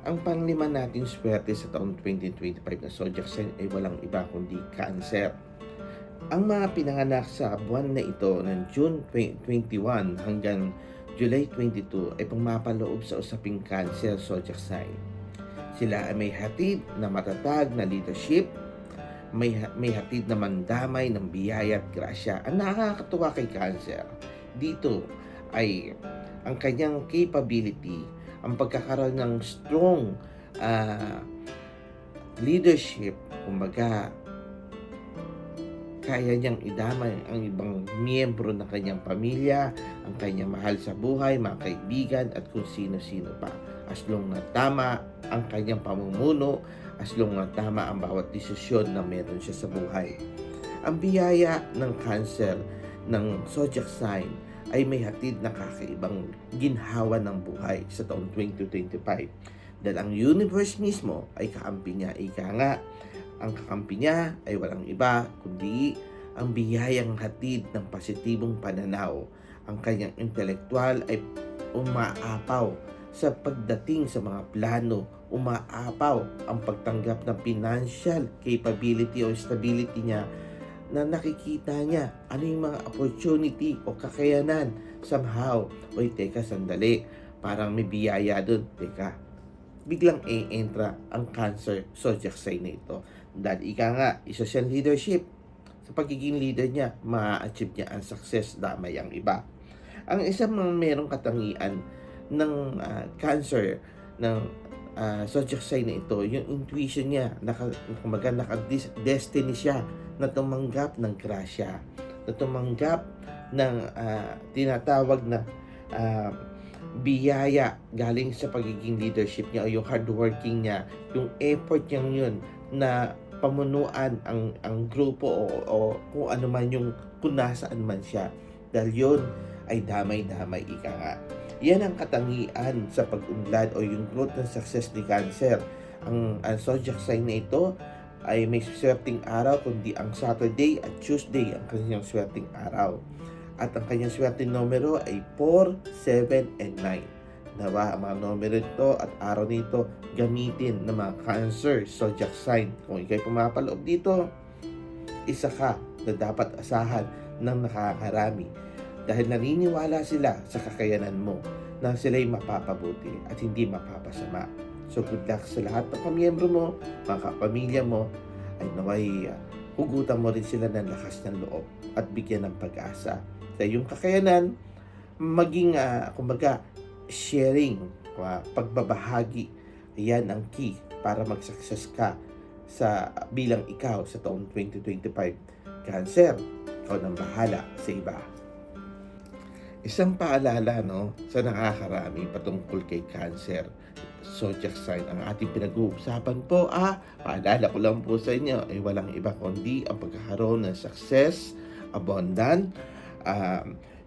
Ang panglima nating swerte sa taong 2025 na zodiac sign ay walang iba kundi Cancer. Ang mga pinanganak sa buwan na ito ng June 21 hanggang July 22 ay pumapaloob sa usaping Cancer zodiac sign. Sila ay may hatid na matatag na leadership, may hatid na mandamay ng biyaya at grasya. Ang nakakatuwa kay Cancer dito ay ang kanyang capability, ang pagkakaroon ng strong ah, leadership. Kumbaga, kaya niyang idamay ang ibang miyembro ng kanyang pamilya, ang kanyang mahal sa buhay, mga kaibigan at kung sino-sino pa. As long na tama ang kanyang pamumuno, as long na tama ang bawat desisyon na meron siya sa buhay. Ang biyaya ng Cancer ng zodiac sign ay may hatid na kakaibang ginhawa ng buhay sa taong 2025. Dahil ang universe mismo ay kakampi niya. Ika nga, ang kakampi niya ay walang iba kundi ang biyayang hatid ng positibong pananaw. Ang kanyang intelektual ay umaapaw sa pagdating sa mga plano, umaapaw ang pagtanggap ng financial capability o stability niya na nakikita niya ano yung mga opportunity o kakayanan somehow. Oy, teka, sandali. Parang may biyaya doon. Teka, biglang entra ang Cancer zodiac sign na ito. Dahil ika nga, isa siyang leadership. Sa pagiging leader niya, ma-achieve niya ang success, damay ang iba. Ang isang mga merong katangian ng Cancer, ng zodiac sign na ito, yung intuition niya, naka-destiny siya na tumanggap ng grasya, na tumanggap ng tinatawag na biyaya galing sa pagiging leadership niya o yung hardworking niya, yung effort niya yun na pamunuan ang grupo o kung ano man yung kung nasaan man siya. Dahil yun ay damay-damay, ika nga. Yan ang katangian sa pag-unlad o yung growth ng success ni Cancer. Ang zodiac sign na ito ay may swerteng araw kundi ang Saturday at Tuesday ang kanyang swerteng araw. At ang kanyang swerteng numero ay 4, 7, and 9. Nawa ang mga numero ito at araw nito gamitin ng mga Cancer zodiac sign. Kung ikay pumapaloob dito, isa ka na dapat asahan ng nakakarami. Dahil naniniwala sila sa kakayanan mo na sila'y mapapabuti at hindi mapapasama. So good luck sa lahat ng pamiyembro mo, mga kapamilya mo, ay naway hugutan mo rin sila ng lakas ng loob at bigyan ng pag-asa. Sa iyong kakayanan, maging kumbaga sharing, pagbabahagi, ayan ang key para mag-success ka sa bilang ikaw sa taong 2025. Cancer, ikaw nang bahala sa iba. Isang paalala sa nakakarami patungkol kay Cancer zodiac sign ang ating pinag-uusapan po. Paalala ko lang po sa inyo ay walang iba kundi ang pagkakaroon ng success, abundant,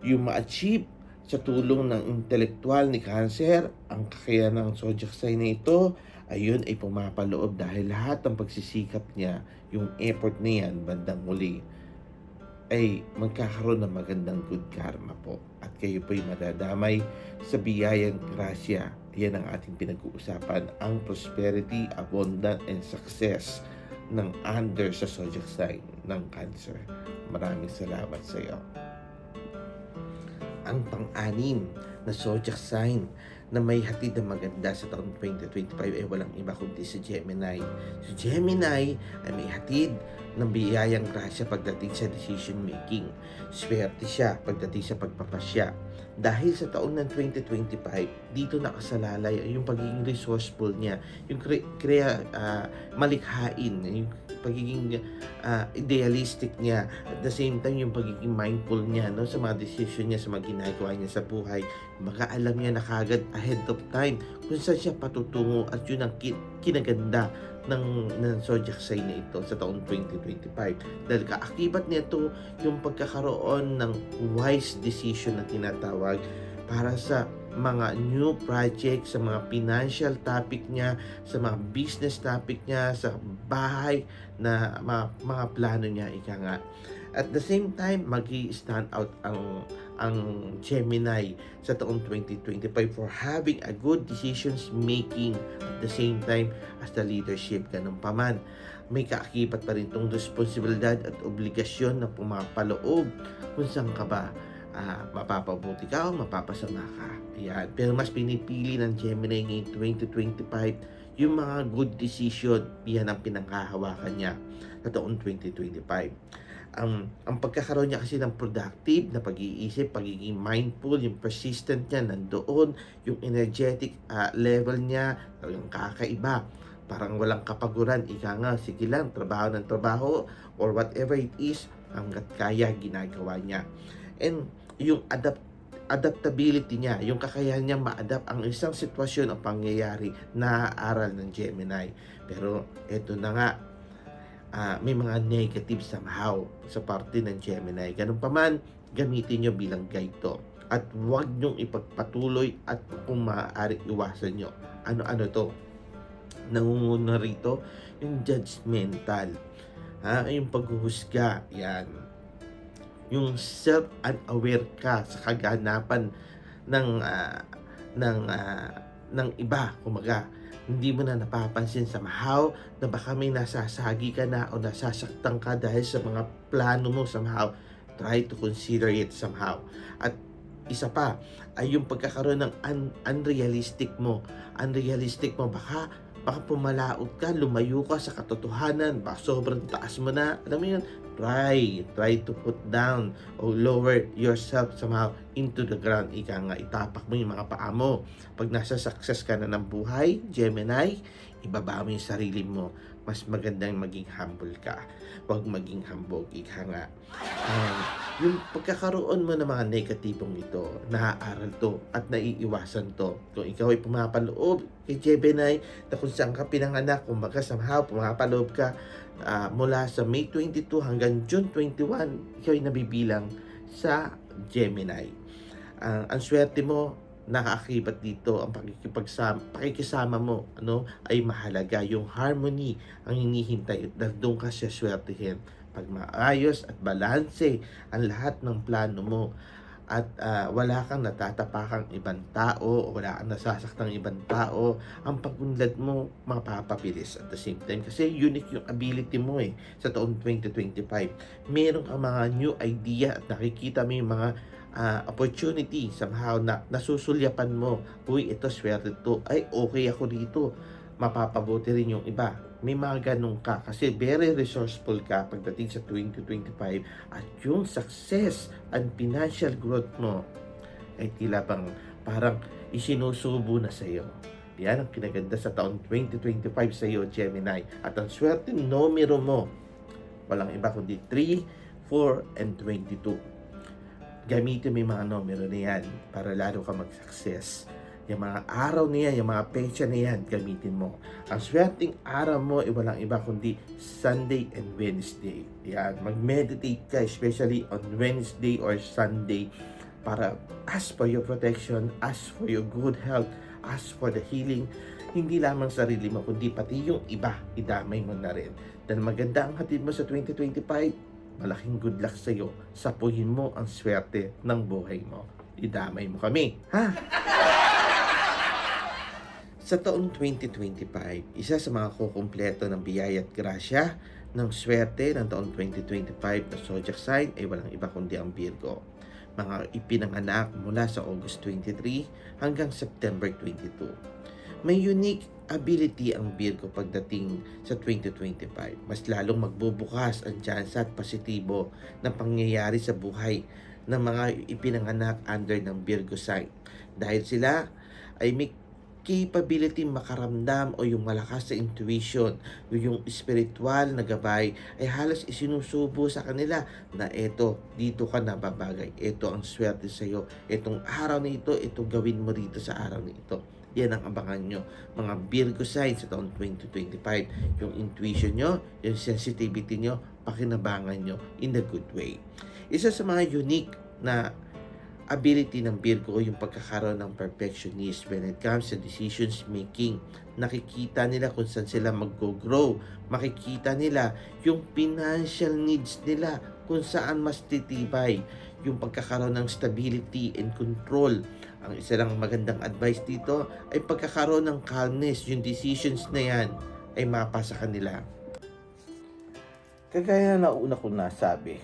yung ma-achieve sa tulong ng intelektual ni Cancer. Ang kakayanan ng zodiac sign na ito ayun ay pumapaloob dahil lahat ng pagsisikap niya, yung effort niya bandang muli ay magkakaroon ng magandang good karma po. At kayo po'y madadamay sa biyayang grasya. Yan ang ating pinag-uusapan, ang prosperity, abundance, and success ng under sa zodiac sign ng Cancer. Maraming salamat sa iyo. Ang pang-anim na zodiac sign na may hatid na maganda sa taong 2025 ay walang iba kundi si Gemini. Si Gemini ay may hatid ng biyayang grasya pagdating sa decision making. Swerte siya pagdating sa pagpapasya. Dahil sa taon ng 2025, dito nakasalalay yung pagiging resourceful niya, yung malikhain, yung pagiging idealistic niya, at the same time yung pagiging mindful niya sa mga decision niya, sa mga ginagawa niya sa buhay. Alam niya na kagad ahead of time kung saan siya patutungo, at yun ang kinaganda ng zodiac sign na ito sa taong 2025. Dahil kaakibat nito yung pagkakaroon ng wise decision na tinatawag para sa mga new project, sa mga financial topic niya, sa mga business topic niya, sa bahay na mga plano niya, ika nga. At the same time, magi-stand out ang ang Gemini sa taong 2025 for having a good decisions making at the same time as the leadership. Ganun pa man, may kaakibat pa rin itong responsibilidad at obligasyon na pumapaloob kung saan ka ba mapapabuti ka o mapapasama ka. Ayan. Pero mas pinipili ng Gemini ngayong 2025 yung mga good decision. Yan ang pinanghahawakan niya sa taong 2025. Ang pagkakaroon niya kasi ng productive na pag-iisip, pagiging mindful, yung persistent niya nandoon, yung energetic level niya, yung kakaiba. Parang walang kapaguran, ika nga, sige lang, trabaho ng trabaho, or whatever it is, hanggat kaya, ginagawa niya. And yung adaptability niya, yung kakayahan niya ma-adapt ang isang sitwasyon o pangyayari na aaral ng Gemini. Pero eto na nga, may mga negative somehow sa parte ng Gemini. Ganun pa man, gamitin nyo bilang guide to. At huwag nyong ipagpatuloy at kung maaari iwasan nyo. Ano-ano to? Nangunguna rito yung judgmental. Yung paghuhusga. Yan. Yung self-unaware ka sa kaganapan ng iba. Kumaga, hindi mo na napapansin somehow na baka may nasasagi ka na o nasasaktan ka dahil sa mga plano mo somehow. Try to consider it somehow. At isa pa ay yung pagkakaroon ng unrealistic mo. Unrealistic mo, baka pumalaot ka, lumayo ka sa katotohanan, baka sobrang taas mo na. Alam mo yun, try to put down or lower yourself somehow into the ground. Ika nga, itapak mo yung mga paa mo. Pag nasa success ka na ng buhay, Gemini, ibaba mo yung sarili mo. Mas magandang maging humble ka. Huwag maging hambog. Ika nga. Yung pagkakaroon mo ng mga negatibong ito, naaaral to at naiiwasan to. Kung ikaw ay pumapaloob kay Gemini, na kung saan ka pinanganak, kung baga somehow pumapaloob ka mula sa May 22 hanggang June 21, ikaw ay nabibilang sa Gemini. Ang swerte mo, nakaakibat dito ang pakikisama mo ay mahalaga. Yung harmony ang hinihintay at doon ka siya swertihin. Pag maayos at balanse ang lahat ng plano mo at wala kang natatapakang ibang tao o wala kang nasasaktang ibang tao, ang pagunlad mo mapapabilis at the same time. Kasi unique yung ability mo sa taon 2025. Meron kang mga new idea at nakikita mo yung mga opportunity somehow na nasusulyapan mo. Uy, ito swerte to. Ay, okay ako dito. Mapapabuti rin yung iba. May mga ganun ka kasi very resourceful ka pagdating sa 2025 at yung success and financial growth mo ay tila bang parang isinusubo na sa iyo. Yan ang kinaganda sa taon 2025 sa iyo, Gemini. At ang swerte numero mo, walang iba kundi 3, 4, and 22. Gamitin mo yung mga numero na yan para lalo ka mag-success. Yung mga araw na yan, yung mga petsa na yan, gamitin mo. Ang swerteng araw mo ay walang iba kundi Sunday and Wednesday. Yan, mag-meditate ka especially on Wednesday or Sunday para ask for your protection, ask for your good health, ask for the healing. Hindi lamang sarili mo kundi pati yung iba, idamay mo na rin. Dahil maganda ang hatid mo sa 2025, malaking good luck sa iyo. Sapuhin mo ang swerte ng buhay mo. Idamay mo kami, ha? Sa taong 2025, isa sa mga kukumpleto ng biyaya at grasya ng swerte ng taong 2025 na zodiac sign ay walang iba kundi ang Virgo. Mga ipinanganak mula sa August 23 hanggang September 22. May unique ability ang Virgo pagdating sa 2025. Mas lalong magbubukas ang tsansa at positibo ng pangyayari sa buhay ng mga ipinanganak under ng Virgo sign. Dahil sila ay may capability makaramdam o yung malakas sa intuition, yung spiritual na gabay ay halos isinusubo sa kanila na eto, dito ka nababagay, eto ang swerte sa iyo, etong araw na ito gawin mo dito sa araw na ito. Yan ang abangan nyo, mga Virgo signs sa taon 2025. Yung intuition nyo, yung sensitivity nyo, pakinabangan nyo in a good way. Isa sa mga unique na ability ng Virgo yung pagkakaroon ng perfectionist when it comes to decisions making. Nakikita nila kung saan sila mag-grow. Makikita nila yung financial needs nila kung saan mas titibay yung pagkakaroon ng stability and control. Ang isa lang magandang advice dito ay pagkakaroon ng calmness, yung decisions na yan ay mapasa kanila. Kagaya na una kong nasabi,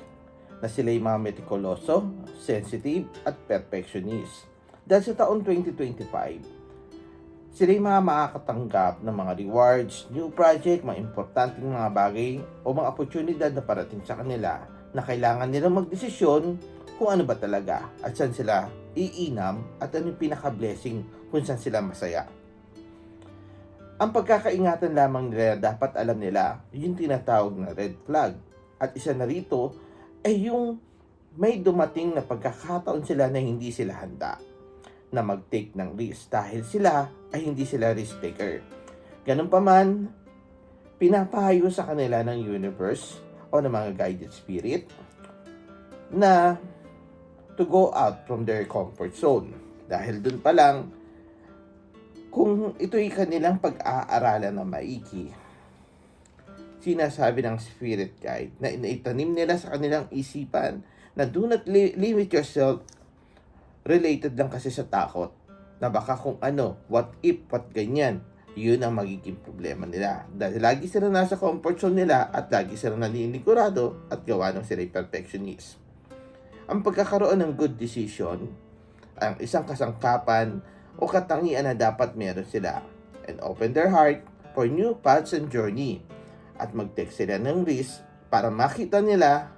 na sila yung mga metikuloso, sensitive, at perfectionist. Dahil sa taon 2025, sila yung mga makakatanggap ng mga rewards, new project, mga importanteng mga bagay o mga oportunidad na parating sa kanila na kailangan nilang magdesisyon kung ano ba talaga at saan sila iinam at ano yung pinaka-blessing kung saan sila masaya. Ang pagkakaingatan lamang nila dapat alam nila yung tinatawag na red flag. At isa na rito ay yung may dumating na pagkakataon sila na hindi sila handa na mag-take ng risk dahil sila ay hindi sila risk taker. Ganun pa man, pinapahayo sa kanila ng universe o ng mga guided spirit na to go out from their comfort zone. Dahil dun pa lang, kung ito'y kanilang pag-aaralan na maigi, sinasabi ng spirit guide na inaitanim nila sa kanilang isipan na do not limit yourself related lang kasi sa takot na baka kung ano, what if, what ganyan, yun ang magiging problema nila. Dahil lagi sila nasa comfort zone nila at lagi sila naninigurado at gawa ng sila'y perfectionist. Ang pagkakaroon ng good decision ang isang kasangkapan o katangian na dapat meron sila, and open their heart for new paths and journey at mag-take sila ng risk para makita nila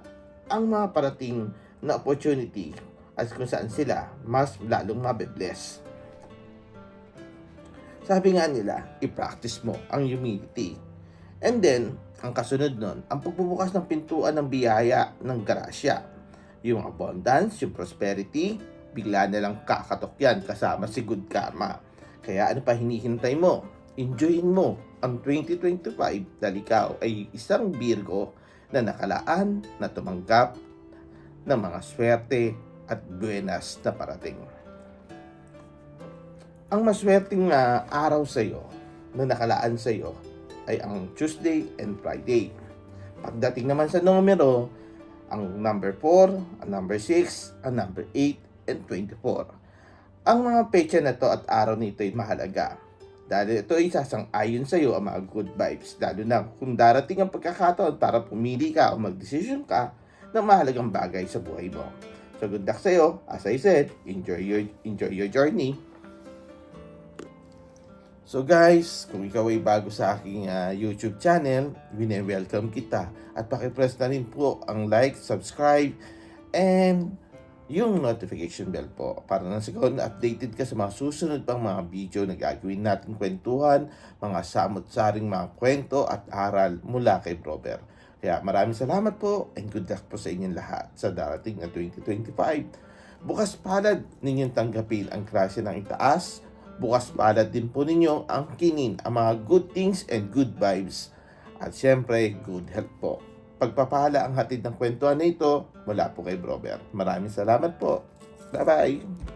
ang mga parating na opportunity at kung saan sila mas lalong mabe-bless. Sabi nga nila, i-practice mo ang humility. And then, ang kasunod nun, ang pagbubukas ng pintuan ng biyaya ng grasya. Yung abundance, yung prosperity, bigla na lang kakatok yan kasama si good karma. Kaya ano pa hinihintay mo? Enjoyin mo ang 2025 dahil ikaw ay isang Virgo na nakalaan na tumanggap ng mga swerte at buenas na parating. Ang maswerteng araw sa iyo na nakalaan sa iyo ay ang Tuesday and Friday. Pagdating naman sa numero, ang number 4, ang number 6, ang number 8, and 24. Ang mga petsa na to at araw nito ay mahalaga dahil ito ay sasang-ayon sa iyo ang mga good vibes, lalo na kung darating ang pagkakataon para pumili ka o mag-decision ka ng mahalagang bagay sa buhay mo. So good luck sa iyo. As I said, enjoy your journey. So guys, kung ikaw ay bago sa aking YouTube channel, wini-welcome kita at paki-press na rin po ang like, subscribe, and yung notification bell po para nang sigaw na updated ka sa mga susunod pang mga video na gagawin natin kwentuhan, mga samot-saring mga kwento at aral mula kay Brober. Kaya maraming salamat po and good luck po sa inyong lahat sa darating na 2025. Bukas palad ninyong tanggapin ang klase ng itaas. Bukas palad din po ninyo ang kinin ang mga good things and good vibes. At syempre, good health po. Pagpapala ang hatid ng kwentuhan na ito mula po kay Brober. Maraming salamat po. Bye-bye!